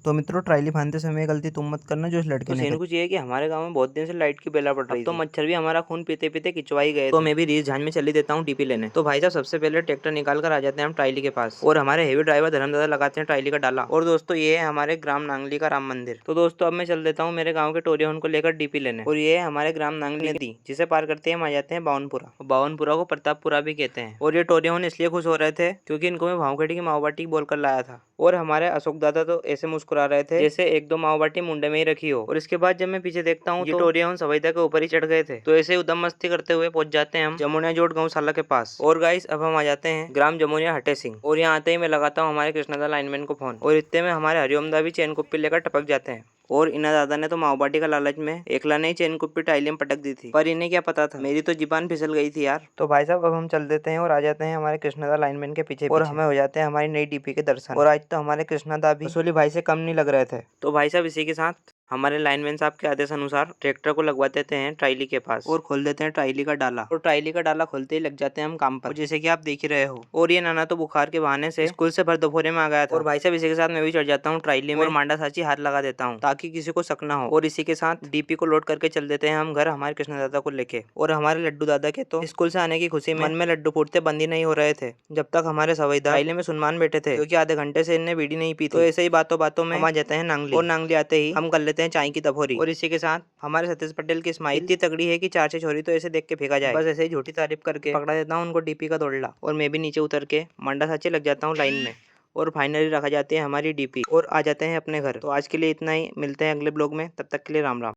तो मित्रों ट्रायली फांदते समय गलती तुम मत करना जो इस लड़के ने तो कुछ ये है कि हमारे गांव में बहुत दिन से लाइट की बेला पड़ रही थी। तो मच्छर भी हमारा खून पीते पीते खिंचवाई गए। तो मैं भी रीस झांझ में चली देता हूँ डीपी लेने। तो भाई साहब सबसे पहले ट्रैक्टर निकाल कर आ जाते हैं हम ट्रायली के पास और हमारे हेवी ड्राइवर धर्मदादा लगाते हैं ट्रायली का डाला। और दोस्तों ये है हमारे ग्राम नांगली का राम मंदिर। तो दोस्तों अब मैं चल देता हूँ मेरे गाँव के टोरिया को लेकर डीपी लेने। और ये है हमारे ग्राम नांगली नदी जिसे पार करते हम आ जाते हैं बावनपुरा। बावनपुरा को प्रतापपुरा भी कहते हैं। और ये टोरिया इसलिए खुश हो रहे थे क्योंकि इनको मैं भावखेड़ी की माओ बाटी बोलकर लाया था। और हमारे अशोक दादा तो ऐसे मुस्कुरा रहे थे जैसे एक दो माओ बाटी मुंडे में ही रखी हो। और इसके बाद जब मैं पीछे देखता हूँ तो टोरिया सवैदा के ऊपर ही चढ़ गए थे। तो ऐसे ही उदम मस्ती करते हुए पहुंच जाते हैं हम जमुनिया जोड़ गौशाला के पास। और गाइस अब हम आ जाते हैं ग्राम जमुनिया हटे सिंह। और यहाँ आते ही मैं लगाता हूँ हमारे कृष्णदा लाइनमैन को फोन। और इतने में हमारे हरिओम दा भी चैन कुप्पी लेकर टपक जाते हैं। और इना दादा ने तो माओ बाटी का लालच में एकला ने ही चैन कुप्पी टाइली में पटक दी थी। पर इन्हें क्या पता था मेरी तो जीबान फिसल गई थी यार। तो भाई साहब अब हम चल देते हैं और आ जाते हैं हमारे कृष्णदा लाइनमैन के पीछे और हमें हो जाते हैं हमारी नई डीपी के दर्शन। और आज तो हमारे कृष्णदा भी वसूली भाई से कम नहीं लग रहे थे। तो भाई साहब इसी के साथ हमारे लाइनमैन साहब के आदेश अनुसार ट्रैक्टर को लगवा देते हैं ट्रायली के पास और खोल देते हैं ट्रायली का डाला। और ट्रायली का डाला खोलते ही लग जाते हैं हम काम पर जैसे कि आप देख ही रहे हो। और ये नाना तो बुखार के बहाने से स्कूल से भर दोपहर में आ गया था। और भाई साहब इसी के साथ मैं भी चढ़ जाता हूँ ट्रायली में और मांडा साची हाथ लगा देता हूँ ताकि किसी को शक ना हो। और इसी के साथ डीपी को लोड करके चल देते हैं हम घर हमारे कृष्ण दादा को लेके। और हमारे लड्डू दादा के तो स्कूल से आने की खुशी में मन में लड्डू फूटते बंद ही नहीं हो रहे थे जब तक हमारे सवैदा ट्रायली में सुनमान बैठे थे क्योंकि आधे घंटे से इनने बीड़ी नहीं पी थी। तो ऐसे ही बातों बातों में हम आ जाते हैं नांगली। और नांगली आते ही हम कर लेते हैं चाय की तफोरी। और इसी के साथ हमारे सतीश पटेल की स्माइल इतनी तगड़ी है कि चार से छोरी तो ऐसे देख के फेंका जाए। बस ऐसे ही झूठी तारीफ करके पकड़ा देता हूँ उनको डीपी का दौड़ला। और मैं भी नीचे उतर के मंडा साचे लग जाता हूँ लाइन में। और फाइनली रखा जाती है हमारी डीपी और आ जाते हैं अपने घर। तो आज के लिए इतना ही, मिलते हैं अगले ब्लॉग में, तब तक के लिए राम राम।